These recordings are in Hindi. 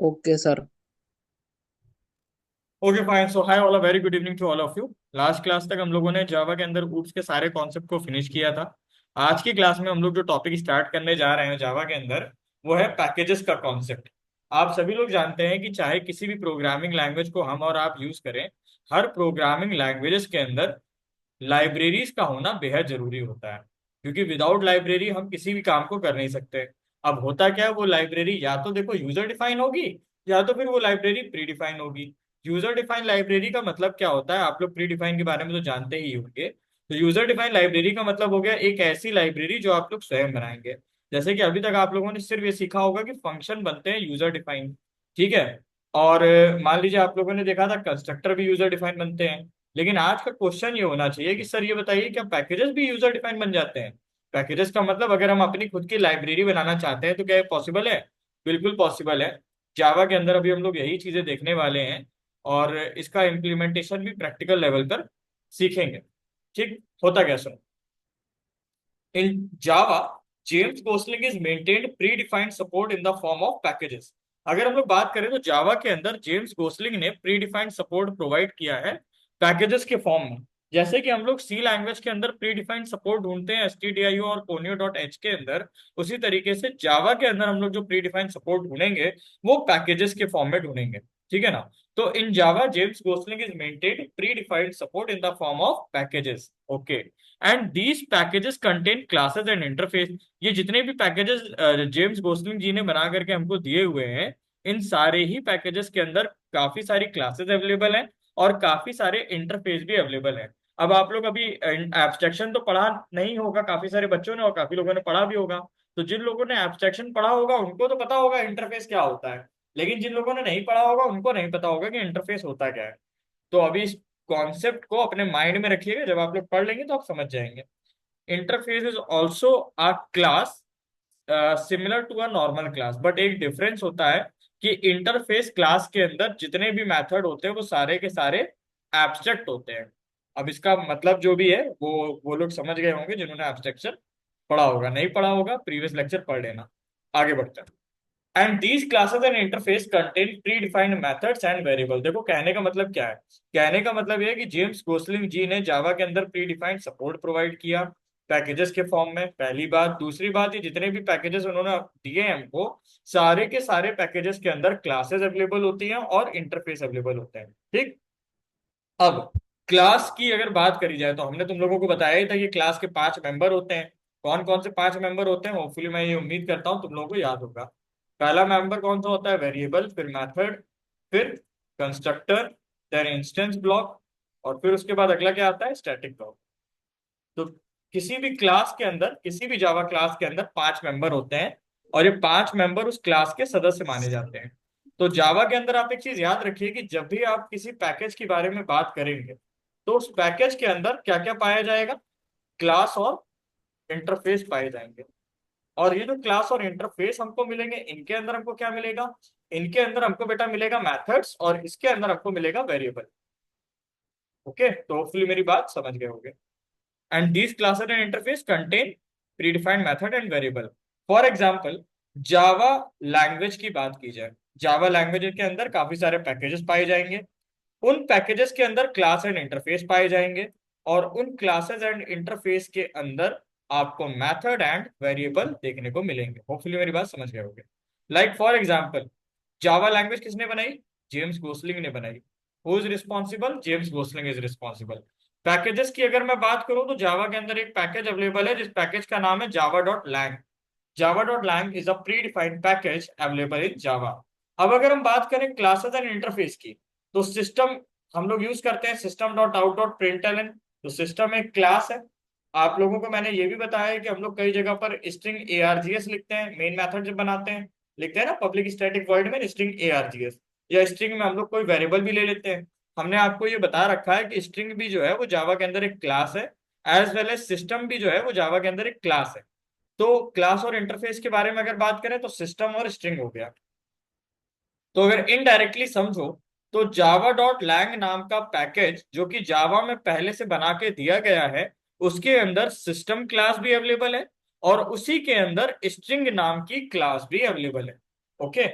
Okay sir. Okay fine. So hi all, very good evening to all of you. Last class तक हम लोगों ने जावा के अंदर ऊप्स के सारे कॉन्सेप्ट को फिनिश किया था। आज की क्लास में हम लोग जो टॉपिक स्टार्ट करने जा रहे हैं जावा के अंदर, वो है पैकेजेस का कॉन्सेप्ट। आप सभी लोग जानते हैं कि चाहे किसी भी प्रोग्रामिंग लैंग्वेज को हम और आप यूज करें, हर प्रोग्रामिंग लैंग्वेजेस के अंदर लाइब्रेरीज का होना बेहद जरूरी होता है, क्योंकि विदाउट लाइब्रेरी हम किसी भी काम को कर नहीं सकते। अब होता क्या है, वो लाइब्रेरी या तो देखो यूजर डिफाइन होगी, या तो फिर वो लाइब्रेरी प्री डिफाइन होगी। यूजर डिफाइन लाइब्रेरी का मतलब क्या होता है, आप लोग प्री डिफाइन के बारे में तो जानते ही होंगे। तो यूजर डिफाइन लाइब्रेरी का मतलब हो गया एक ऐसी लाइब्रेरी जो आप लोग स्वयं बनाएंगे। जैसे कि अभी तक आप लोगों ने सिर्फ ये सीखा होगा कि फंक्शन बनते हैं यूजर डिफाइन, ठीक है। और मान लीजिए आप लोगों ने देखा था कंस्ट्रक्टर भी यूजर डिफाइन बनते हैं। लेकिन आज का क्वेश्चन ये होना चाहिए कि सर ये बताइए, क्या पैकेजेस भी यूजर डिफाइन बन जाते हैं? पैकेजेस का मतलब अगर हम अपनी खुद की लाइब्रेरी बनाना चाहते हैं तो क्या ये पॉसिबल है? बिल्कुल पॉसिबल है। जावा के अंदर अभी हम लोग यही चीजें देखने वाले हैं, और इसका इम्प्लीमेंटेशन भी प्रैक्टिकल लेवल पर सीखेंगे। ठीक, होता क्या सुनो। In Java, James Gosling is maintained predefined support in the form of packages। अगर हम लोग बात करें तो जावा के अंदर जेम्स गोसलिंग ने प्रीडिफाइंड सपोर्ट प्रोवाइड किया है पैकेजेस के फॉर्म में। जैसे कि हम लोग सी लैंग्वेज के अंदर प्रीडिफाइंड सपोर्ट ढूंढते हैं stdio और conio.h के अंदर, उसी तरीके से जावा के अंदर हम लोग जो प्रीडिफाइंड सपोर्ट ढूंढेंगे वो पैकेजेस के फॉर्म में ढूंढेंगे। ठीक है ना। तो in Java James Gosling is maintained predefined support in the form of packages. Okay. And these packages contain classes and interface. ये जितने भी पैकेजेस जेम्स गोसलिंग जी ने बना करके हमको दिए हुए हैं, इन सारे ही पैकेजेस के अंदर काफी सारी क्लासेस अवेलेबल हैं और काफी सारे इंटरफेस भी अवेलेबल हैं। अब आप लोग अभी एब्स्ट्रैक्शन तो पढ़ा नहीं होगा काफी सारे बच्चों ने, और काफी लोगों ने पढ़ा भी होगा। तो जिन लोगों ने एब्स्ट्रैक्शन पढ़ा होगा उनको तो पता होगा इंटरफेस क्या होता है, लेकिन जिन लोगों ने नहीं पढ़ा होगा उनको नहीं पता होगा कि इंटरफेस होता क्या है। तो अभी इस कॉन्सेप्ट को अपने माइंड में रखिएगा, जब आप लोग पढ़ लेंगे तो आप समझ जाएंगे। Interface is also a class similar to a normal class, but एक डिफरेंस होता है कि इंटरफेस क्लास के अंदर जितने भी मेथड होते हैं वो सारे के सारे एब्स्ट्रैक्ट होते हैं। अब इसका मतलब जो भी है वो लोग समझ गए होंगे जिन्होंने एब्स्ट्रैक्शन पढ़ा होगा, नहीं पढ़ा होगा प्रीवियस लेक्चर पढ़ लेना। आगे बढ़ते हैं। And these classes and interface contain pre defined methods and variable. देखो कहने का मतलब क्या है, कहने का मतलब ये है कि जेम्स गोसलिंग जी ने जावा के अंदर प्री डिफाइंड सपोर्ट प्रोवाइड किया पैकेजेस के फॉर्म में, पहली बात। दूसरी बात, ये जितने भी पैकेजेस उन्होंने दिए हैं हमको, सारे के सारे पैकेजेस के अंदर क्लासेस अवेलेबल होती हैं और इंटरफेस अवेलेबल होते हैं। ठीक। अब क्लास की अगर बात करी जाए तो हमने तुम लोगों को बताया ही था कि क्लास के 5 मेंबर होते हैं। कौन कौन से 5 मेंबर होते हैं, होपफुली मैं ये उम्मीद करता हूँ तुम लोगों को याद होगा। पहला मेंबर कौन सा होता है, वेरिएबल, फिर मेथड, फिर कंस्ट्रक्टर, देन इंस्टेंस ब्लॉक, और फिर उसके बाद अगला क्या आता है, स्टैटिक ब्लॉक। तो किसी भी क्लास के अंदर, किसी भी जावा क्लास के अंदर 5 मेंबर होते हैं, और ये 5 मेंबर उस क्लास के सदस्य माने जाते हैं। तो जावा के अंदर आप एक चीज याद रखिए कि जब भी आप किसी पैकेज के बारे में बात करेंगे तो उस पैकेज के अंदर क्या क्या पाया जाएगा, क्लास और इंटरफेस पाए जाएंगे। और ये जो क्लास और इंटरफेस हमको मिलेंगे, इनके अंदर हमको क्या मिलेगा, इनके अंदर हमको बेटा मिलेगा मेथड्स, और इसके अंदर हमको मिलेगा वेरिएबल। ओके, तो होपफुली मेरी बात समझ गए होंगे। And these classes and interface contain predefined method and variable। For example, Java language की बात की जाए, जावा लैंग्वेज के अंदर काफी सारे पैकेजेस पाए जाएंगे। उन पैकेजेस के अंदर क्लास एंड इंटरफेस पाए जाएंगे, और उन क्लासेस एंड इंटरफेस के अंदर आपको मेथड एंड वेरिएबल देखने को मिलेंगे। होपफुली मेरी बात समझ गए होंगे। Like for example, Java language किसने बनाई, जेम्स गोसलिंग ने बनाई। Who is responsible, James Gosling is responsible. Packages की अगर मैं बात करूं तो जावा के अंदर एक पैकेज अवेलेबल है जिस पैकेज का नाम है Java dot lang. Java dot lang is a predefined package available in Java. अब अगर हम बात करें क्लासेस एंड इंटरफेस की, तो सिस्टम हम लोग यूज करते हैं system dot out dot println. तो सिस्टम एक क्लास है। आप लोगों को मैंने ये भी बताया है कि हम लोग कई जगह पर स्ट्रिंग एआरजीएस लिखते हैं, मेन मेथड जब बनाते हैं लिखते हैं ना पब्लिक स्टैटिक वॉइड में स्ट्रिंग एआरजीएस, या स्ट्रिंग में हम लोग कोई वेरिएबल भी ले लेते हैं। हमने आपको ये बता रखा है कि स्ट्रिंग भी जो है वो जावा के अंदर एक क्लास है, एज वेल एज सिस्टम भी जो है वो जावा के अंदर एक क्लास है। तो क्लास और इंटरफेस के बारे में अगर बात करें तो सिस्टम और स्ट्रिंग हो गया। तो अगर इनडायरेक्टली समझो तो जावा डॉट लैंग नाम का पैकेज जो कि जावा में पहले से बना के दिया गया है, उसके अंदर सिस्टम क्लास भी अवेलेबल है, और उसी के अंदर स्ट्रिंग नाम की क्लास भी अवेलेबल है। ओके।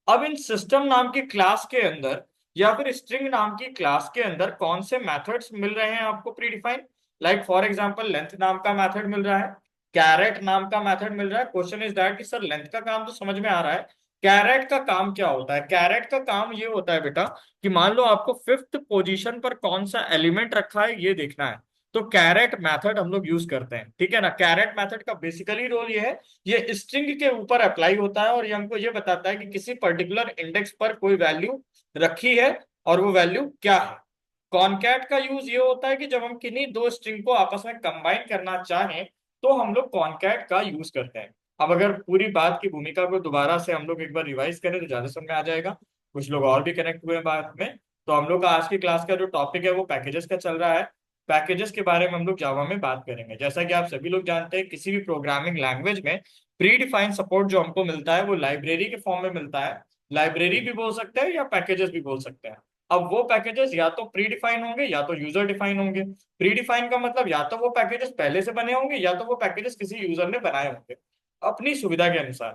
अब इन सिस्टम नाम की क्लास के अंदर या फिर स्ट्रिंग नाम की क्लास के अंदर कौन से मेथड्स मिल रहे हैं आपको predefine? Like for example length नाम का मेथड मिल रहा है, कैरेट नाम का मेथड मिल रहा है। क्वेश्चन इज दैट कि सर लेंथ का काम तो समझ में आ रहा है, कैरेट का काम क्या होता है? कैरेट का काम ये होता है बेटा कि मान लो आपको फिफ्थ पोजीशन पर कौन सा एलिमेंट रखा है ये देखना है, तो कैरेट मेथड हम लोग यूज करते हैं, ठीक है ना। कैरेट मेथड का बेसिकली रोल ये है, ये स्ट्रिंग के ऊपर अप्लाई होता है और ये हमको ये बताता है कि किसी पर्टिकुलर इंडेक्स पर कोई वैल्यू रखी है और वो वैल्यू क्या है। कॉनकैट का यूज ये होता है कि जब हम किन्हीं दो स्ट्रिंग को आपस में कंबाइन करना चाहें तो हम लोग कॉनकैट का यूज करते हैं। अब अगर पूरी बात की भूमिका को दोबारा से हम लोग एक बार रिवाइज करें तो ज्यादा समझ में आ जाएगा। कुछ लोग और भी कनेक्ट हुए हैं बात में। तो हम लोग का आज की क्लास का जो टॉपिक है वो पैकेजेस का चल रहा है। पैकेजेस के बारे में हम लोग जावा में बात करेंगे। जैसा कि आप सभी लोग जानते हैं, किसी भी प्रोग्रामिंग लैंग्वेज में प्री डिफाइंड सपोर्ट जो हमको मिलता है वो लाइब्रेरी के फॉर्म में मिलता है। लाइब्रेरी भी बोल सकते हैं या पैकेजेस भी बोल सकते हैं। अब वो पैकेजेस या तो प्री डिफाइन होंगे या तो यूजर डिफाइन होंगे। प्री डिफाइन का मतलब या तो वो पैकेजेस पहले से बने होंगे या तो वो पैकेजेस किसी यूजर ने बनाए होंगे अपनी सुविधा के अनुसार।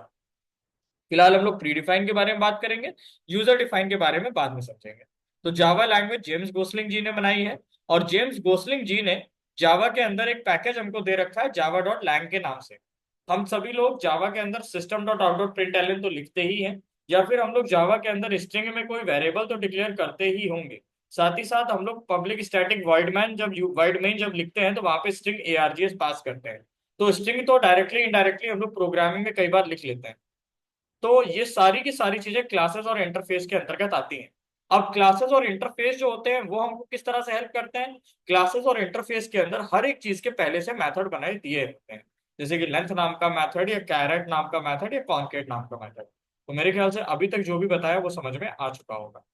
फिलहाल हम लोग प्री डिफाइन के बारे में बात करेंगे, यूजर डिफाइन के बारे में बाद में समझेंगे। तो जावा लैंग्वेज जेम्स गोसलिंग जी ने बनाई है, और जेम्स गोसलिंग जी ने जावा के अंदर एक पैकेज हमको दे रखा है जावा डॉट लैंग के नाम से। हम सभी लोग जावा के अंदर system dot out dot print तो लिखते ही हैं, या फिर हम लोग जावा के अंदर स्ट्रिंग में कोई वेरिएबल तो डिक्लेयर करते ही होंगे। साथ ही साथ हम लोग पब्लिक स्टैटिक वॉइड मेन जब लिखते हैं तो वहां पे स्ट्रिंग एआरजीएस पास करते हैं। तो स्ट्रिंग तो डायरेक्टली इनडायरेक्टली हम लोग प्रोग्रामिंग में कई बार लिख लेते हैं। तो ये सारी की सारी चीजें क्लासेस और इंटरफेस के अंतर्गत आती हैं। अब क्लासेस और इंटरफेस जो होते हैं वो हमको किस तरह से हेल्प करते हैं? क्लासेस और इंटरफेस के अंदर हर एक चीज के पहले से मेथड बनाए दिए होते हैं, जैसे कि लेंथ नाम का मेथड या कैरेट नाम का मेथड या कॉन्केट नाम का मेथड। तो मेरे ख्याल से अभी तक जो भी बताया वो समझ में आ चुका होगा।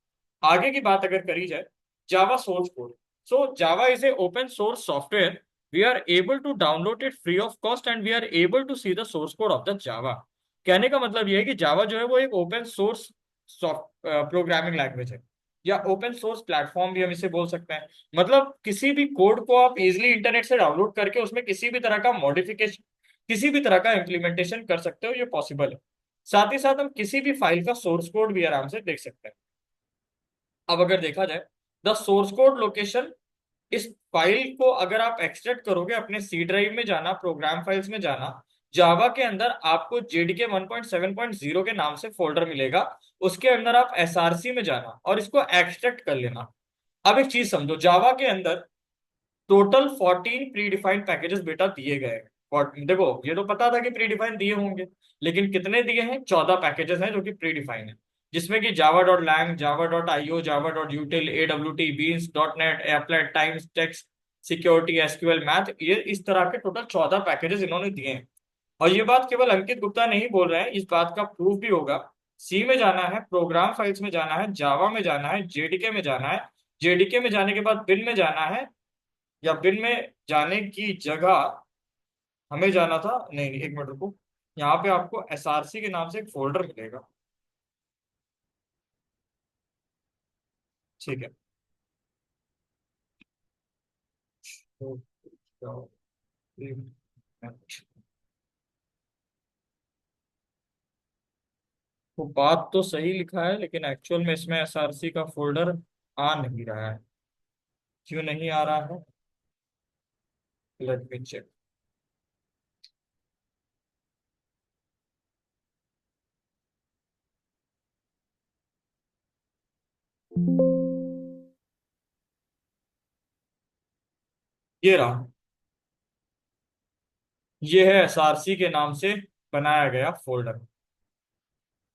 आगे की बात अगर करी जाए, Java source code. So Java is a open source software, we are able to download it free of cost and we are able to see the source code of the Java. कहने का मतलब ये है कि जावा जो है वो एक ओपन सोर्स प्रोग्रामिंग लैंग्वेज है, या ओपन सोर्स प्लेटफॉर्म भी हम इसे बोल सकते हैं। मतलब किसी भी कोड को आप इजिली इंटरनेट से डाउनलोड करके उसमें किसी भी तरह का मॉडिफिकेशन, किसी भी तरह का इम्प्लीमेंटेशन कर सकते हो, ये पॉसिबल है। साथ ही साथ हम किसी भी फाइल का सोर्स कोड भी आराम से देख सकते हैं। अब अगर देखा जाए, द सोर्स कोड लोकेशन, इस फाइल को अगर आप एक्सट्रैक्ट करोगे अपने सी ड्राइव में जाना, प्रोग्राम फाइल्स में जाना, जावा के अंदर आपको जेडीके 1.7.0 के नाम से फोल्डर मिलेगा। उसके अंदर आप एसआरसी में जाना और इसको एक्सट्रैक्ट कर लेना। अब एक चीज समझो, जावा के अंदर टोटल 14 प्री डिफाइंड पैकेजेस बेटा दिए गए हैं। और देखो ये तो पता था कि प्री डिफाइंड दिए होंगे, लेकिन कितने दिए हैं? 14 पैकेजेस हैं जो कि प्री डिफाइंड है, जिसमें कि Java dot lang, Java dot IO, Java dot util, AWT, beans, dot net, applet, times, text, security, SQL, math, ये इस तरह के टोटल 14 पैकेजेस इन्होंने दिए हैं। और ये बात केवल अंकित गुप्ता नहीं बोल रहे हैं, इस बात का प्रूफ भी होगा। सी में जाना है, प्रोग्राम फाइल्स में जाना है, जावा में जाना है, जेडीके में जाना है, जेडीके में जाने के बाद बिन में जाना है, या बिन में जाने की जगह हमें जाना था, नहीं नहीं एक मिनट रुको, यहाँ पे आपको एसआरसी के नाम से एक फोल्डर मिलेगा, ठीक है। तो तो बात तो सही लिखा है, लेकिन एक्चुअल में इसमें एसआरसी का फोल्डर आ नहीं रहा है। क्यों नहीं आ रहा है? Let me check. ये रहा, ये है एसआरसी के नाम से बनाया गया फोल्डर,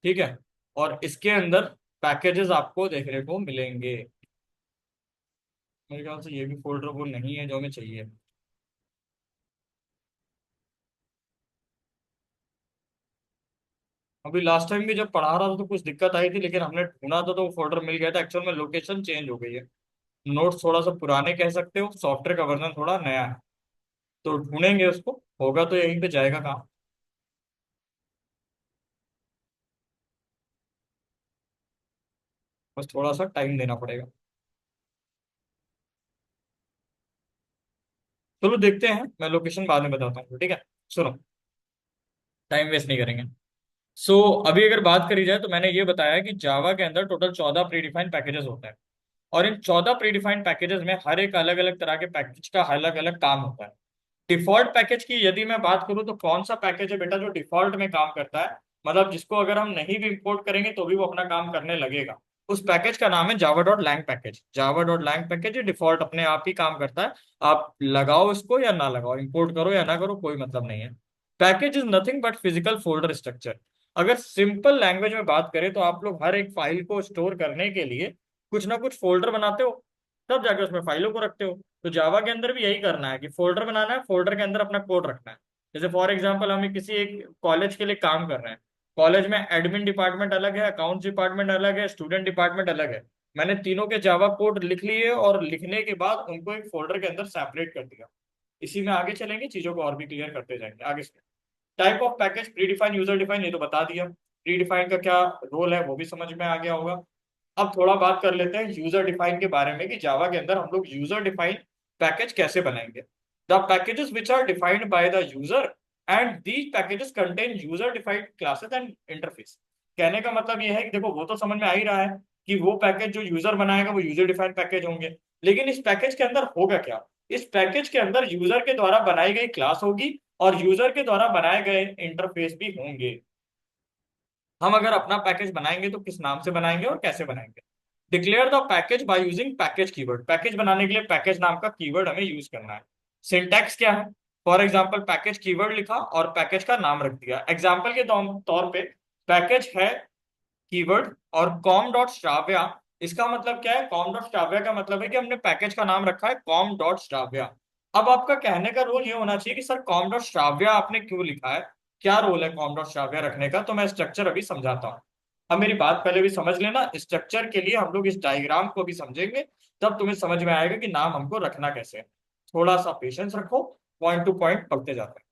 ठीक है। और इसके अंदर पैकेजेस आपको देखने को मिलेंगे। मेरे ख्याल से ये भी फोल्डर वो नहीं है जो हमें चाहिए। अभी लास्ट टाइम भी जब पढ़ा रहा था तो कुछ दिक्कत आई थी, लेकिन हमने ढूंढा था तो वो फोल्डर मिल गया था। एक्चुअल में लोकेशन चेंज हो गई है, नोट्स थोड़ा सा पुराने कह सकते हो, सॉफ्टवेयर का वर्जन थोड़ा नया है। तो ढूंढेंगे उसको, होगा तो यहीं पे जाएगा काम। बस थोड़ा सा टाइम देना पड़ेगा। चलो देखते हैं, मैं लोकेशन बाद में बताता हूँ, ठीक है। सुनो, टाइम वेस्ट नहीं करेंगे। अभी अगर बात करी जाए तो मैंने ये बताया कि जावा के अंदर टोटल 14 प्रीडिफाइंड पैकेजेस होते हैं। और इन 14 प्रीडिफाइंड पैकेजेस में हर एक अलग अलग तरह के पैकेज का अलग अलग काम होता है। डिफॉल्ट पैकेज की यदि मैं बात करूं तो कौन सा पैकेज है बेटा जो डिफॉल्ट में काम करता है, मतलब जिसको अगर हम नहीं भी इंपोर्ट करेंगे तो भी वो अपना काम करने लगेगा। उस पैकेज का नाम है Java dot lang package. Java dot lang package default अपने आप ही काम करता है। आप लगाओ इसको या ना लगाओ, इंपोर्ट करो या ना करो, कोई मतलब नहीं है। Package is nothing but physical folder structure. अगर सिंपल लैंग्वेज में बात करें तो आप लोग हर एक फाइल को स्टोर करने के लिए कुछ ना कुछ फोल्डर बनाते हो, तब जाके उसमें फाइलों को रखते हो। तो जावा के अंदर भी यही करना है कि फोल्डर बनाना है, फोल्डर के अंदर अपना कोड रखना है। जैसे फॉर एग्जांपल हम किसी एक कॉलेज के लिए काम कर रहे हैं। कॉलेज में एडमिन डिपार्टमेंट अलग है, अकाउंट्स डिपार्टमेंट अलग है, स्टूडेंट डिपार्टमेंट अलग है। मैंने तीनों के जावा कोड लिख लिए और लिखने के बाद उनको एक फोल्डर के अंदर सेपरेट कर दिया। इसी में आगे चलेंगे, चीजों को और भी क्लियर करते जाएंगे आगे से। Type of package pre define user define, ये तो बता दिया। प्री डिफाइन का क्या रोल है वो भी समझ में आ गया होगा। अब थोड़ा बात कर लेते हैं यूजर डिफाइन के बारे में कि जावा के अंदर हम लोग यूजर डिफाइन पैकेज कैसे बनाएंगे। The packages which are defined by the user and these packages contain user defined classes and interface. कहने का मतलब ये है कि देखो वो तो समझ में आ ही रहा है कि वो पैकेज जो यूजर बनाएगा वो यूजर डिफाइंड पैकेज होंगे। लेकिन इस पैकेज के अंदर होगा क्या? इस पैकेज के अंदर यूजर के द्वारा बनाई गई क्लास होगी और यूजर के द्वारा बनाए गए इंटरफेस भी होंगे। हम अगर अपना पैकेज बनाएंगे तो किस नाम से बनाएंगे और कैसे बनाएंगे? Declare the package by using package keyword. Package बनाने के लिए पैकेज नाम का कीवर्ड हमें यूज करना है। सिंटैक्स क्या है? फॉर एग्जांपल पैकेज कीवर्ड लिखा और पैकेज का नाम रख दिया। एग्जांपल के तौर पे पैकेज है कीवर्ड और कॉम डॉट श्राव्या। इसका मतलब क्या है? कॉम डॉट श्राव्या का मतलब है कि हमने पैकेज का नाम रखा है कॉम डॉट श्राव्या। अब आपका कहने का रोल ये होना चाहिए कि सर कॉम डॉट श्राव्या आपने क्यों लिखा है, क्या रोल है कॉम डॉट श्राव्या रखने का? तो मैं स्ट्रक्चर अभी समझाता हूँ। अब मेरी बात पहले भी समझ लेना, स्ट्रक्चर के लिए हम लोग इस डायग्राम को भी समझेंगे, तब तुम्हें समझ में आएगा कि नाम हमको रखना कैसे है। थोड़ा सा पेशेंस रखो, पॉइंट टू पॉइंट पढ़ते जाते हैं।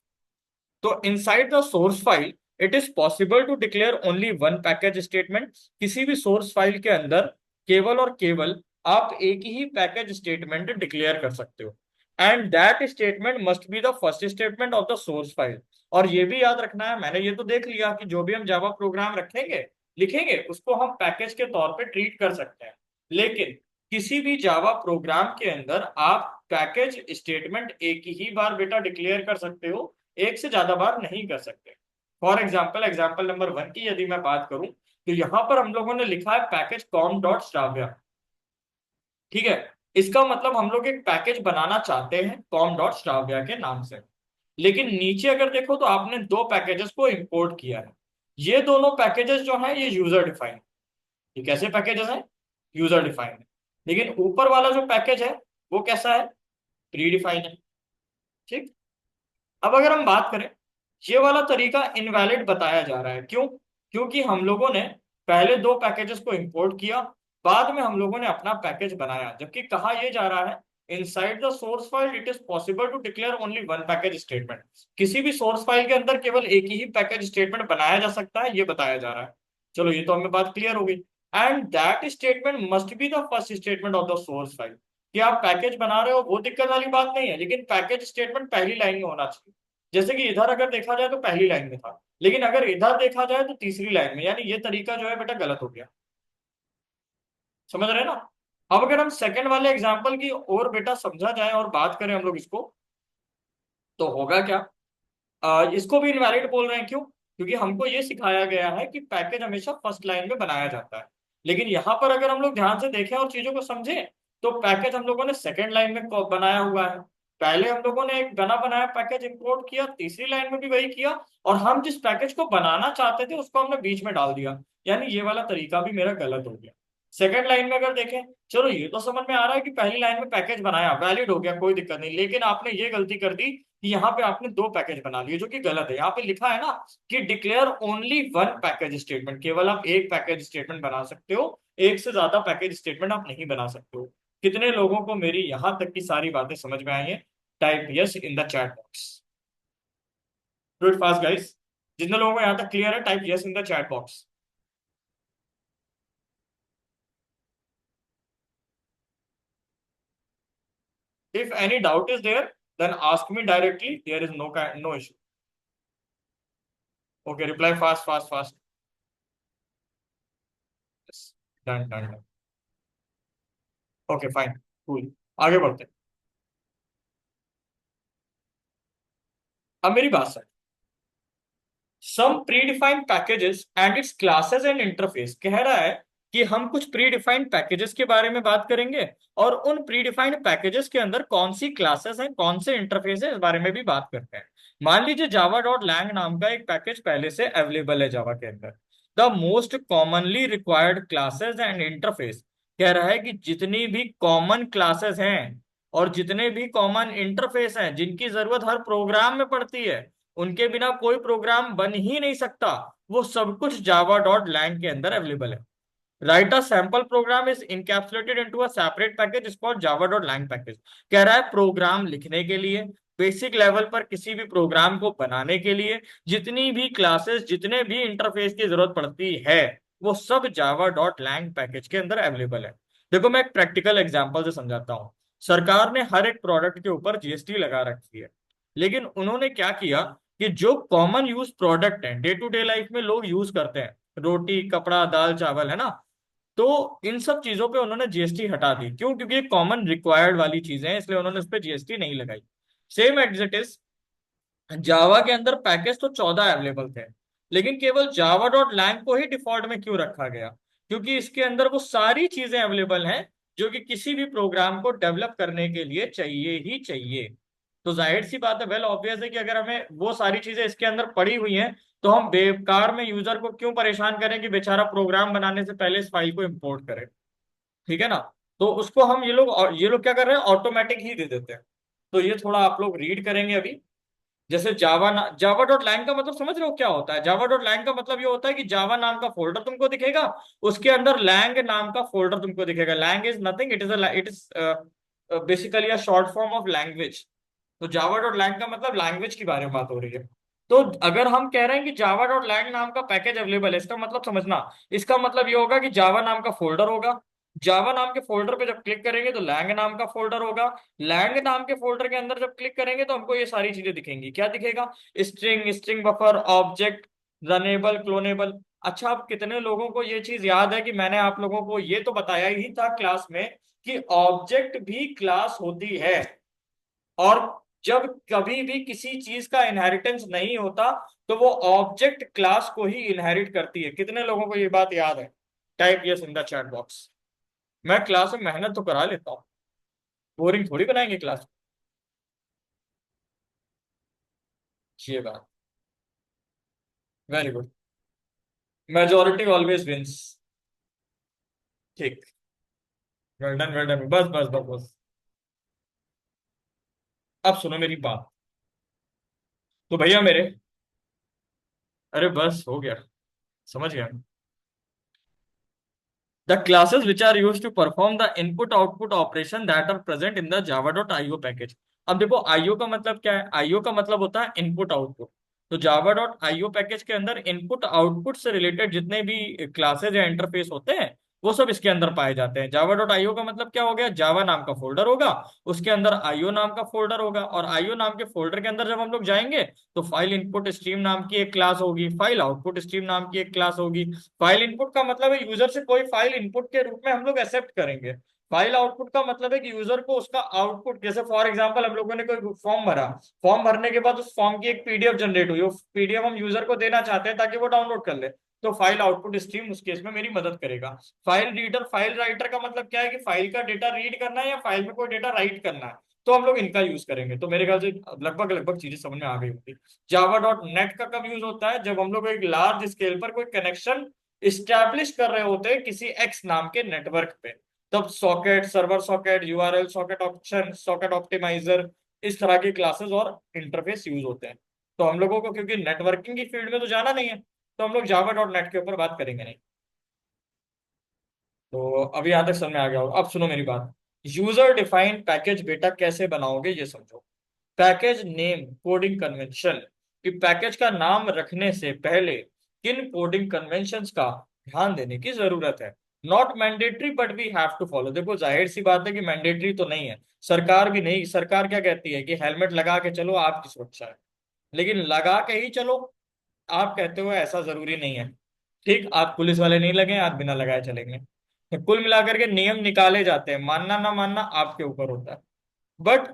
तो inside the source file it is possible to declare only one package statement. किसी भी सोर्स फाइल के अंदर केवल और केवल आप एक ही पैकेज स्टेटमेंट डिक्लेयर कर सकते हो। And that statement must be the first statement of the source file. और ये भी याद रखना है, मैंने ये तो देख लिया कि जो भी हम जावा प्रोग्राम रखेंगे लिखेंगे उसको हम पैकेज के तौर पे ट्रीट कर सकते हैं। लेकिन किसी भी जावा प्रोग्राम के अंदर आप पैकेज स्टेटमेंट एक ही बार बेटा डिक्लेयर कर सकते हो, एक से ज्यादा बार नहीं कर सकते। फॉर एग्जाम्पल एग्जाम्पल नंबर 1 की यदि मैं बात करूं तो यहां पर हम लोगों ने लिखा है पैकेज कॉम डॉट श्राव्या। ठीक है, इसका मतलब हम लोग एक पैकेज बनाना चाहते हैं कॉम डॉट श्राव्या के नाम से। लेकिन नीचे अगर देखो तो आपने दो पैकेजेस को इंपोर्ट किया है। ये दोनों पैकेजेस जो है ये यूजर डिफाइंड। ये कैसे पैकेजेस हैं? User defined. लेकिन ऊपर वाला जो पैकेज है वो कैसा है? प्री डिफाइंड है। ठीक। अब अगर हम बात करें, ये वाला तरीका इनवैलिड बताया जा रहा है। क्यों? क्योंकि हम लोगों ने पहले दो पैकेजेस को इंपोर्ट किया, बाद में हम लोगों ने अपना पैकेज बनाया, जबकि कहा यह जा रहा है inside the source file it is possible to declare only one package statement. किसी भी सोर्स फाइल के अंदर केवल एक ही पैकेज स्टेटमेंट बनाया जा सकता है, ये बताया जा रहा है। चलो ये तो हमें बात क्लियर हो गई। And that statement must be the first statement of the source file. कि आप पैकेज बना रहे हो वो दिक्कत वाली बात नहीं है, लेकिन पैकेज स्टेटमेंट पहली लाइन में होना चाहिए। जैसे कि इधर अगर देखा जाए तो पहली लाइन में था, लेकिन अगर इधर देखा जाए तो तीसरी लाइन में, यानी ये तरीका जो है बेटा गलत हो गया। समझ रहे हैं ना? अब अगर हम सेकंड वाले एग्जांपल की और बेटा समझा जाए और बात करें हम लोग इसको, तो होगा क्या? इसको भी इनवैलिड बोल रहे हैं। क्यों? क्योंकि हमको ये सिखाया गया है कि पैकेज हमेशा फर्स्ट लाइन में बनाया जाता है। लेकिन यहाँ पर अगर हम लोग ध्यान से देखें और चीजों को समझें तो पैकेज हम लोगों ने सेकंड लाइन में बनाया हुआ है। पहले हम लोगों ने एक बना बनाया पैकेज इंपोर्ट किया, तीसरी लाइन में भी वही किया, और हम जिस पैकेज को बनाना चाहते थे उसको हमने बीच में डाल दिया। यानी ये वाला तरीका भी मेरा गलत हो गया। सेकंड लाइन में अगर देखें, चलो ये तो समझ में आ रहा है कि पहली लाइन में पैकेज बनाया, वैलिड हो गया, कोई दिक्कत नहीं। लेकिन आपने ये गलती कर दी कि यहाँ पे आपने दो पैकेज बना लिए, जो कि गलत है। यहाँ पे लिखा है ना कि declare only one package statement, केवल आप एक पैकेज स्टेटमेंट बना सकते हो, एक से ज्यादा पैकेज स्टेटमेंट आप नहीं बना सकते हो। कितने लोगों को मेरी यहां तक की सारी बातें समझ में आई है? Type yes in the chat box. Do it fast guys. जितने लोगों को यहाँ तक क्लियर है, type yes in the chat box. If any doubt is there then ask me directly, there is no issue. Okay, reply fast fast fast. Done done done. Okay fine, cool. आगे बढ़ते हैं। अब मेरी बात सुन। Some predefined packages and its classes and interface, कह रहा है कि हम कुछ प्रीडिफाइंड पैकेजेस के बारे में बात करेंगे, और उन प्रीडिफाइंड पैकेजेस के अंदर कौन सी क्लासेस हैं, कौन से इंटरफेस है, इस बारे में भी बात करते हैं। मान लीजिए जावा डॉट लैंग नाम का एक पैकेज पहले से अवेलेबल है जावा के अंदर। The most commonly required classes and interface, कह रहा है कि जितनी भी कॉमन क्लासेस हैं और जितने भी कॉमन इंटरफेस हैं जिनकी जरूरत हर प्रोग्राम में पड़ती है, उनके बिना कोई प्रोग्राम बन ही नहीं सकता, वो सब कुछ जावा डॉट लैंग के अंदर अवेलेबल है। Right a sample program is encapsulated into a separate package is called Java dot lang package. कह रहा है प्रोग्राम लिखने के लिए, बेसिक लेवल पर किसी भी प्रोग्राम को बनाने के लिए जितनी भी क्लासेस, जितने भी इंटरफेस की जरूरत पड़ती है, वो सब जावा डॉट लैंग पैकेज के अंदर अवेलेबल है। देखो मैं एक प्रैक्टिकल एग्जांपल से समझाता हूँ। सरकार ने हर एक प्रोडक्ट के ऊपर जीएसटी लगा रखी है, लेकिन उन्होंने क्या किया कि जो कॉमन यूज प्रोडक्ट है, डे टू डे लाइफ में लोग यूज करते हैं, रोटी कपड़ा दाल चावल, है ना, तो इन सब चीजों पे उन्होंने जीएसटी हटा दी। क्यों? क्योंकि ये कॉमन रिक्वायर्ड वाली चीजें हैं, इसलिए उन्होंने उस पर जीएसटी नहीं लगाई। Same as it is, Java के अंदर पैकेज तो 14 अवेलेबल थे, लेकिन केवल जावा डॉट लैंग को ही डिफॉल्ट में क्यों रखा गया? क्योंकि इसके अंदर वो सारी चीजें अवेलेबल हैं जो कि किसी भी प्रोग्राम को डेवलप करने के लिए चाहिए ही चाहिए। तो जाहिर सी बात है, वेल ऑब्वियस है कि अगर हमें वो सारी चीजें इसके अंदर पड़ी हुई हैं, तो हम बेकार में यूजर को क्यों परेशान करें कि बेचारा प्रोग्राम बनाने से पहले इस फाइल को इंपोर्ट करे। ठीक है ना? तो उसको हम, ये लोग क्या कर रहे हैं, ऑटोमेटिक ही दे देते हैं। तो ये थोड़ा आप लोग रीड करेंगे अभी। जैसे जावा डॉट लैंग का मतलब समझ रहे हो क्या होता है? जावा डॉट लैंग का मतलब ये होता है कि जावा नाम का फोल्डर तुमको दिखेगा, उसके अंदर लैंग नाम का फोल्डर तुमको दिखेगा। Lang is nothing, it is basically a short form of language. तो जावा डॉट लैंग का मतलब लैंग्वेज के बारे में बात हो रही है। तो अगर हम कह रहे हैं कि जावा डॉट लैंग नाम का पैकेज अवेलेबल है, इसका मतलब समझना, इसका मतलब ये होगा कि जावा नाम का फोल्डर होगा। जावा नाम के फोल्डर पे जब क्लिक करेंगे तो लैंग नाम का फोल्डर होगा। लैंग नाम के फोल्डर के अंदर जब क्लिक करेंगे तो हमको ये सारी चीजें दिखेंगी। क्या दिखेगा? String, string buffer, object, runnable, clonable. अच्छा, अब कितने लोगों को ये चीज याद है कि मैंने आप लोगों को ये तो बताया ही था क्लास में कि ऑब्जेक्ट भी क्लास होती है, और जब कभी भी किसी चीज का इनहेरिटेंस नहीं होता तो वो ऑब्जेक्ट क्लास को ही इनहेरिट करती है। कितने लोगों को ये बात याद है? Type yes in the chat box. मैं क्लास में मेहनत तो करा लेता हूँ, बोरिंग थोड़ी बनाएंगे क्लास। ये बात। Very good. Majority always wins. ठीक। वेल डन वेल डन, बस बस बस बस। अब सुनो मेरी बात। तो भैया मेरे, अरे बस हो गया, समझ गया। The classes which are used to perform the input output operation that are present in the java.io package। अब देखो IO का मतलब क्या है? IO का मतलब होता है इनपुट आउटपुट। तो java.io पैकेज के अंदर इनपुट आउटपुट से रिलेटेड जितने भी क्लासेज या इंटरफेस होते हैं, वो सब इसके अंदर पाए जाते हैं। java.io का मतलब क्या हो गया? जावा नाम का फोल्डर होगा, उसके अंदर आईओ नाम का फोल्डर होगा, और आईओ नाम के फोल्डर के अंदर जब हम लोग जाएंगे तो फाइल इनपुट स्ट्रीम नाम की एक क्लास होगी, फाइल आउटपुट स्ट्रीम नाम की एक क्लास होगी। फाइल इनपुट का मतलब है यूजर से कोई फाइल इनपुट के रूप में हम लोग एक्सेप्ट करेंगे। फाइल आउटपुट का मतलब है कि यूजर को उसका आउटपुट, जैसे फॉर एग्जांपल हम लोगों ने कोई फॉर्म भरा, फॉर्म भरने के बाद उस फॉर्म की एक पीडीएफ जनरेट हुई, वो पीडीएफ हम यूजर को देना चाहते हैं ताकि वो डाउनलोड कर ले, तो फाइल आउटपुट स्ट्रीम उस केस में मेरी मदद करेगा। फाइल रीडर, फाइल राइटर का मतलब क्या है कि फाइल का डेटा रीड करना है या फाइल में कोई डेटा राइट करना है, तो हम लोग इनका यूज करेंगे। तो मेरे ख्याल से लगभग लगभग चीजें समझ में आ गई होंगी। जावा डॉट नेट का कब यूज होता है? जब हम लोग एक लार्ज स्केल पर कोई कनेक्शन इस्टेब्लिश कर रहे होते हैं किसी एक्स नाम के नेटवर्क पे, तब socket, server socket, URL socket option, socket optimizer, इस तरह की क्लासेस और इंटरफेस यूज होते हैं। तो हम लोगों को क्योंकि नेटवर्किंग की फील्ड में तो जाना नहीं है, तो हम लोग जावा डॉट नेट के ऊपर बात करेंगे नहीं। तो अभी यहां तक समझ में आ गया होगा। अब सुनो मेरी बात। यूजर डिफाइंड पैकेज बेटा कैसे बनाओगे ये समझो। पैकेज नेम कोडिंग कन्वेंशन, कि पैकेज का नाम रखने से पहले किन कोडिंग कन्वेंशंस का ध्यान देने की जरूरत है। Not mandatory but we have to follow. देखो जाहिर सी बात है कि मैंडेटरी तो नहीं है, सरकार भी नहीं, सरकार क्या कहती है कि हेलमेट लगा के चलो आपकी सुरक्षा है, लेकिन लगा के ही चलो। आप कहते हो ऐसा जरूरी नहीं है। ठीक, आप पुलिस वाले नहीं लगे, आप बिना लगाए चलेंगे। तो कुल मिलाकर के नियम निकाले जाते हैं, मानना ना मानना आपके ऊपर होता है। बट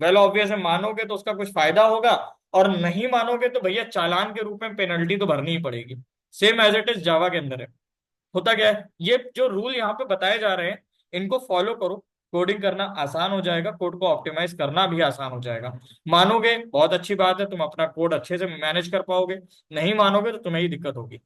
वेल ऑब्वियस है, मानोगे तो उसका कुछ फायदा होगा, और नहीं मानोगे तो भैया चालान के रूप में पेनल्टी तो भरनी ही पड़ेगी। Same as it is Java के अंदर है। होता क्या है, ये जो रूल यहाँ पे बताए जा रहे हैं, इनको फॉलो करो, कोडिंग करना आसान हो जाएगा, कोड को ऑप्टिमाइज करना भी आसान हो जाएगा। मानोगे बहुत अच्छी बात है, तुम अपना कोड अच्छे से मैनेज कर पाओगे। नहीं मानोगे तो तुम्हें ही दिक्कत होगी।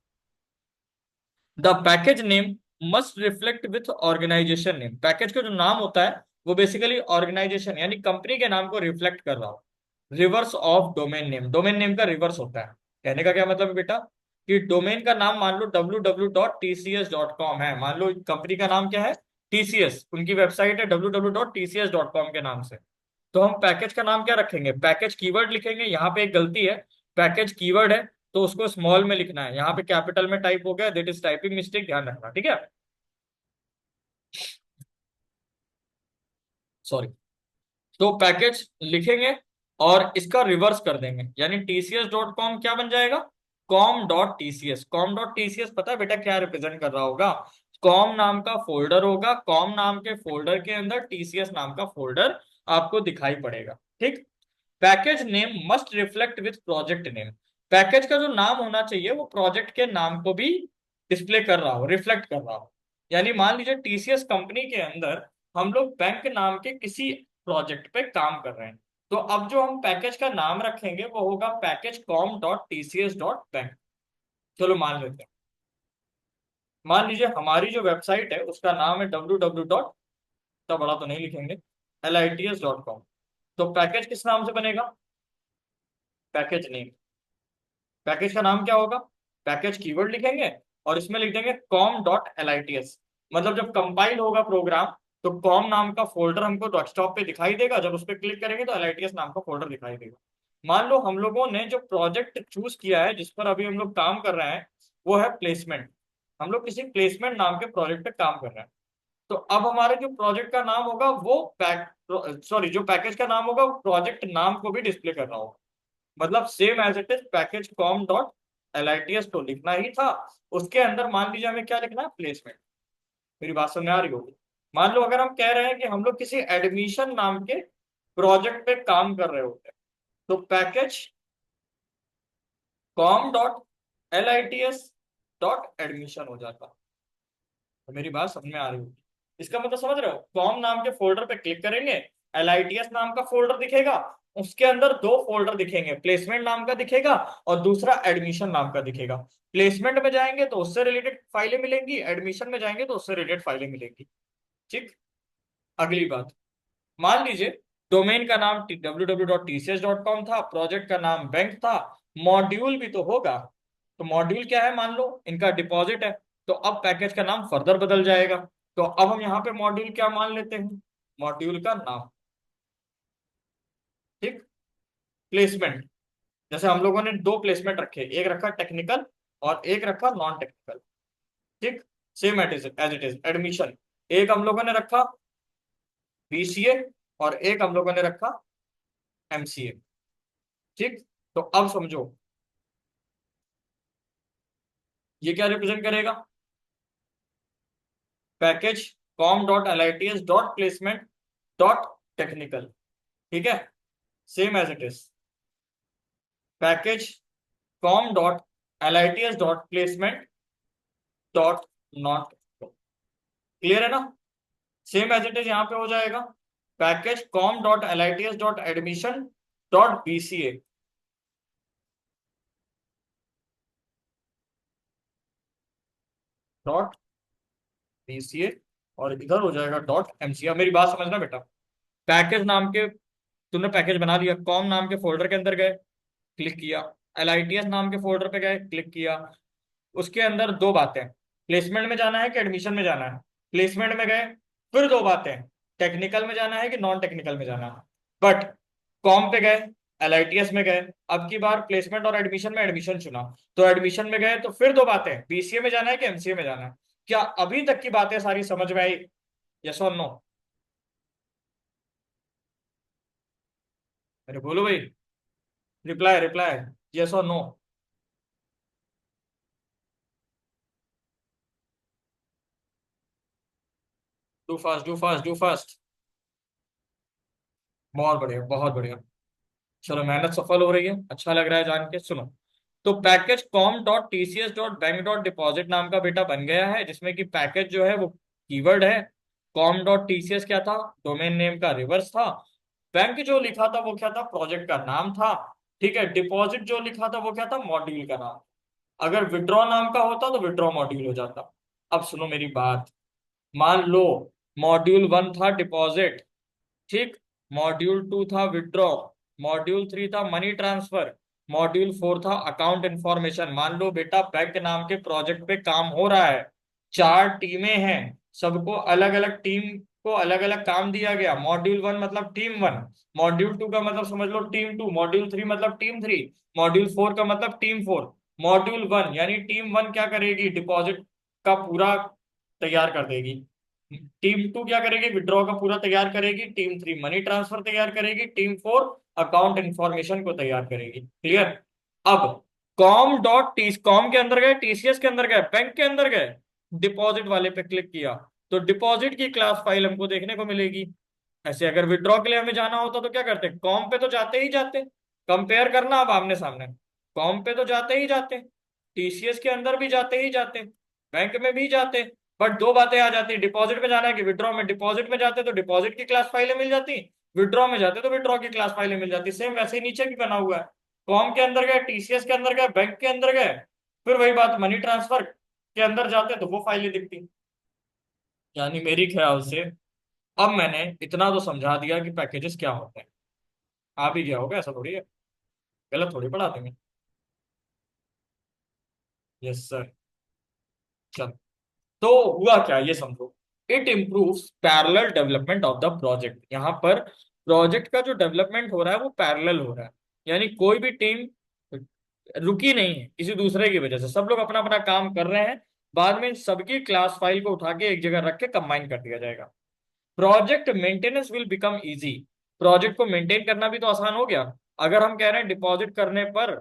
The package name must reflect with organization name. Package का जो नाम होता है वो बेसिकली ऑर्गेनाइजेशन यानी कंपनी के नाम को रिफ्लेक्ट कर रहा हो। Reverse of domain name, domain name का रिवर्स होता है। कहने का क्या मतलब है बेटा, कि डोमेन का नाम मान लो www.tcs.com है, मान लो कंपनी का नाम क्या है, टीसीएस, उनकी वेबसाइट है www.tcs.com के नाम से। तो हम पैकेज का नाम क्या रखेंगे, पैकेज कीवर्ड लिखेंगे। यहाँ पे एक गलती है, पैकेज कीवर्ड है तो उसको स्मॉल में लिखना है, यहाँ पे कैपिटल में टाइप हो गया, दैट इज टाइपिंग मिस्टेक, ध्यान रखना, ठीक है। सॉरी। तो पैकेज लिखेंगे और इसका रिवर्स कर देंगे, यानी tcs.com क्या बन जाएगा, com.tcs। com.tcs पता है बेटा क्या रिप्रेजेंट कर रहा होगा, कॉम नाम का फोल्डर होगा, कॉम नाम के फोल्डर के अंदर टीसीएस नाम का फोल्डर आपको दिखाई पड़ेगा। ठीक। Package name must reflect with project name. Package का जो नाम होना चाहिए वो प्रोजेक्ट के नाम को भी डिस्प्ले कर रहा हो, रिफ्लेक्ट कर रहा हो। यानी मान लीजिए टीसीएस कंपनी के अंदर हम लोग बैंक नाम के किसी प्रोजेक्ट पे काम कर रहे हैं, तो अब जो हम पैकेज का नाम रखेंगे वो होगा पैकेज com.tcs.bank। चलो मान लेते हैं, मान लीजिए हमारी जो वेबसाइट है उसका नाम है www डॉट, इतना बड़ा तो नहीं लिखेंगे, lits.com। तो पैकेज किस नाम से बनेगा, पैकेज नेम। पैकेज का नाम क्या होगा, पैकेज कीवर्ड लिखेंगे और इसमें लिख देंगे com.lits। मतलब जब कंपाइल होगा प्रोग्राम तो कॉम नाम का फोल्डर हमको डेस्कटॉप पे दिखाई देगा, जब उस पर क्लिक करेंगे तो lits नाम का फोल्डर दिखाई देगा। मान लो हम लोगों ने जो प्रोजेक्ट चूज किया है जिस पर अभी हम लोग काम कर रहे हैं वो है प्लेसमेंट। हम लोग किसी प्लेसमेंट नाम के प्रोजेक्ट पे काम कर रहे हैं। तो अब हमारे जो प्रोजेक्ट का नाम होगा वो जो पैकेज का नाम होगा वो प्रोजेक्ट नाम को भी डिस्प्ले कर रहा होगा। मतलब same as it is package com.lits तो लिखना ही था, उसके अंदर मान लीजिए हमें क्या लिखना है, प्लेसमेंट। मेरी बात समझ आ रही होगी। मान लो अगर हम कह रहे हैं कि हम लोग किसी एडमिशन नाम के प्रोजेक्ट पे काम कर रहे होते हैं, तो पैकेज com.lits.admission हो जाता। तो मेरी बात समझ में आ रही होगी। इसका मतलब समझ रहे हो, कॉम नाम के फोल्डर पे क्लिक करेंगे, एलआईटीएस नाम का फोल्डर दिखेगा, उसके अंदर दो फोल्डर दिखेंगे, प्लेसमेंट नाम का दिखेगा और दूसरा एडमिशन नाम का दिखेगा। प्लेसमेंट में जाएंगे तो उससे रिलेटेड फाइलें मिलेंगी, एडमिशन में जाएंगे तो उससे रिलेटेड फाइलें मिलेंगी। ठीक। अगली बात, मान लीजिए डोमेन का नाम www.tcs.com था, प्रोजेक्ट का नाम बैंक था, मॉड्यूल भी तो होगा। तो मॉड्यूल क्या है, मान लो इनका डिपॉजिट है। तो अब पैकेज का नाम फर्दर बदल जाएगा। तो अब हम यहाँ पे मॉड्यूल क्या मान लेते हैं, मॉड्यूल का नाम। ठीक। प्लेसमेंट, जैसे हम लोगों ने दो प्लेसमेंट रखे, एक रखा टेक्निकल और एक रखा नॉन टेक्निकल। ठीक। Same as it is admission, एक हम लोगों ने रखा बीसीए और एक हम लोगों ने रखा एमसीए। ठीक। तो अब समझो ये क्या रिप्रेजेंट करेगा, पैकेज com.lits.placement.technical। ठीक है, same as it is package com.lits.placement.not। Clear है ना, सेम एज इट इज यहाँ पे हो जाएगा पैकेज com.lits.admission.bca। डॉट बीसीए और इधर हो जाएगा डॉट एमसीए। मेरी बात समझना बेटा, पैकेज नाम के, तुमने पैकेज बना लिया, कॉम नाम के फोल्डर के अंदर गए, क्लिक किया, एलआईटीएस नाम के फोल्डर पे गए, क्लिक किया। उसके अंदर दो बातें, प्लेसमेंट में जाना है कि एडमिशन में जाना है। प्लेसमेंट में गए, फिर दो बातें, टेक्निकल में जाना है कि नॉन टेक्निकल में जाना है। बट कॉम पे गए, एलआईटीएस में गए, अब की बार प्लेसमेंट और एडमिशन में एडमिशन चुना, तो एडमिशन में गए तो फिर दो बातें, बीसीए में जाना है कि एमसीए में जाना है। क्या अभी तक की बातें सारी समझ में आई, यस और नो? अरे बोलो भाई, रिप्लाई रिप्लाई, यस और no. Do fast do fast do fast. बहुत बढ़िया बहुत बढ़िया। चलो मेहनत सफल हो रही है, अच्छा लग रहा है जान के। सुनो, तो package com dot TCS dot bank dot deposit नाम का बेटा बन गया है, जिसमें कि पैकेज जो है वो कीवर्ड है। कॉम डॉट टीसीएस क्या था? डोमेन नेम का रिवर्स था। बैंक जो लिखा था वो क्या था? प्रोजेक्ट का नाम था। ठीक है, डिपॉजिट जो लिखा था वो क्या था? मॉड्यूल का नाम। अगर विड्रॉ नाम का होता तो विड्रॉ मॉड्यूल हो जाता। अब सुनो मेरी बात। मान लो मॉड्यूल वन था डिपॉजिट, ठीक। मॉड्यूल टू था विड्रॉ। मॉड्यूल थ्री था मनी ट्रांसफर। मॉड्यूल फोर था अकाउंट इंफॉर्मेशन। मान लो बेटा बैंक नाम के प्रोजेक्ट पे काम हो रहा है, चार टीमें हैं, सबको अलग अलग टीम को अलग अलग काम दिया गया। मॉड्यूल वन मतलब टीम वन, मॉड्यूल टू का मतलब समझ लो टीम टू, मॉड्यूल थ्री मतलब टीम थ्री, मॉड्यूल फोर का मतलब टीम फोर। मॉड्यूल वन यानी टीम वन क्या करेगी? डिपॉजिट का पूरा तैयार कर देगी। टीम टू क्या करेगी? विड्रॉ का पूरा तैयार करेगी। टीम थ्री मनी ट्रांसफर तैयार करेगी। टीम फोर अकाउंट इंफॉर्मेशन को तैयार करेगी। क्लियर? अब कॉम डॉट टी, कॉम के अंदर गए, टीसीएस के अंदर गए, बैंक के अंदर गए, डिपॉजिट वाले पे क्लिक किया, तो डिपॉजिट की क्लास फाइल हमको देखने को मिलेगी। ऐसे अगर विड्रॉ के लिए हमें जाना होता तो क्या करते? कॉम पे तो जाते ही जाते। कंपेयर करना अब आमने सामने। कॉम पे तो जाते ही जाते, टीसीएस के अंदर भी जाते ही जाते, बैंक में भी जाते। बट दो बातें आ जाती, डिपॉजिट में जाना है कि विड्रॉ में। डिपॉजिट में जाते तो डिपॉजिट की क्लास फाइलें मिल जाती, विड्रॉ में जाते तो विड्रॉ की क्लास फाइलें मिल जाती। सेम वैसे ही नीचे भी बना हुआ है। कॉम के अंदर गए, टीसीएस के अंदर गए, बैंक के अंदर गए, फिर वही बात मनी ट्रांसफर के अंदर जाते तो वो फाइलें दिखती। यानी मेरी ख्याल से अब मैंने इतना तो समझा दिया कि पैकेजेस क्या होते हैं। आप ही क्या होगा, ऐसा थोड़ी है, गलत थोड़ी पढ़ा देंगे। Yes sir. चल, तो हुआ क्या ये समझो। It improves parallel development of the project. यहाँ पर प्रोजेक्ट का जो डेवलपमेंट हो रहा है वो पैरेलल हो रहा है, यानी कोई भी टीम रुकी नहीं है किसी दूसरे की वजह से, सब लोग अपना अपना काम कर रहे हैं। बाद में इन सबकी क्लास फाइल को उठा के एक जगह रख के कंबाइन कर दिया जाएगा। Project maintenance will become easy. Project को मेंटेन करना भी तो आसान हो गया। अगर हम कह रहे हैं डिपॉजिट करने पर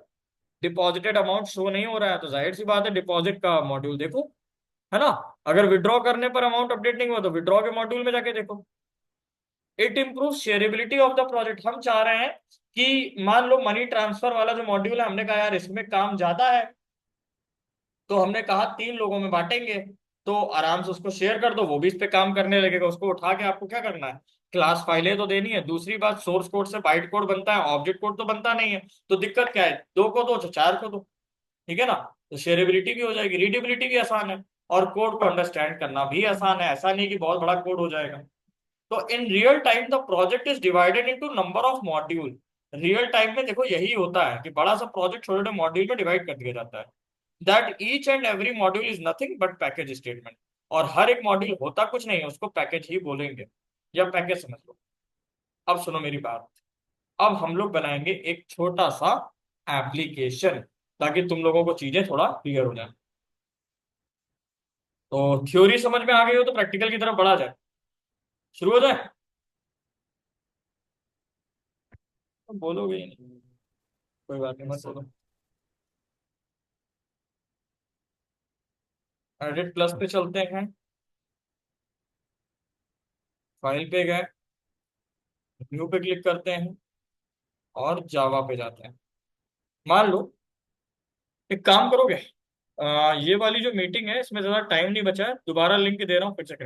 डिपॉजिटेड अमाउंट शो नहीं हो रहा है, तो जाहिर सी बात है डिपॉजिट का मॉड्यूल देखो, है ना। अगर विड्रॉ करने पर अमाउंट अपडेट नहीं हुआ तो विड्रॉ के मॉड्यूल में जाके देखो। It improve shareability of the project. हम चाह रहे हैं कि मान लो मनी ट्रांसफर वाला जो मॉड्यूल है, हमने कहा यार इसमें काम ज्यादा है, तो हमने कहा तीन लोगों में बांटेंगे, तो आराम से उसको शेयर कर दो, वो भी इस पे काम करने लगेगा। उसको उठा के आपको क्या करना है? क्लास फाइलें तो देनी है। दूसरी बात, सोर्स कोड से बाइट कोड बनता है, ऑब्जेक्ट कोड तो बनता नहीं है। तो दिक्कत क्या है? दो को दो तो चार को दो, ठीक है ना। तो शेयरेबिलिटी भी हो जाएगी, रीडेबिलिटी भी आसान है, और कोड को अंडरस्टैंड करना भी आसान है। ऐसा नहीं कि बहुत बड़ा कोड हो जाएगा। तो in real time the project is divided into number of module. Real time में देखो यही होता है कि बड़ा सा प्रोजेक्ट छोटे छोटे मॉड्यूल में डिवाइड कर दिया जाता है। That each and every module is nothing but package statement. और हर एक मॉड्यूल होता कुछ नहीं है, उसको पैकेज ही बोलेंगे, या पैकेज समझ लो। अब सुनो मेरी बात। अब हम लोग बनाएंगे एक छोटा सा एप्लीकेशन, ताकि तुम लोगों को चीजें थोड़ा क्लियर हो जाए। तो थ्योरी समझ में आ गई हो तो प्रैक्टिकल की तरफ बढ़ा जाए, शुरू हो जाए। तो बोलोगे ही नहीं, कोई बात नहीं, मत बोलो। एडिट प्लस पे चलते हैं, फाइल पे गए, न्यू पे क्लिक करते हैं, और जावा पे जाते हैं। मान लो, एक काम करोगे, ये वाली जो मीटिंग है इसमें ज्यादा टाइम नहीं बचा है, दोबारा लिंक दे रहा हूँ, फिर से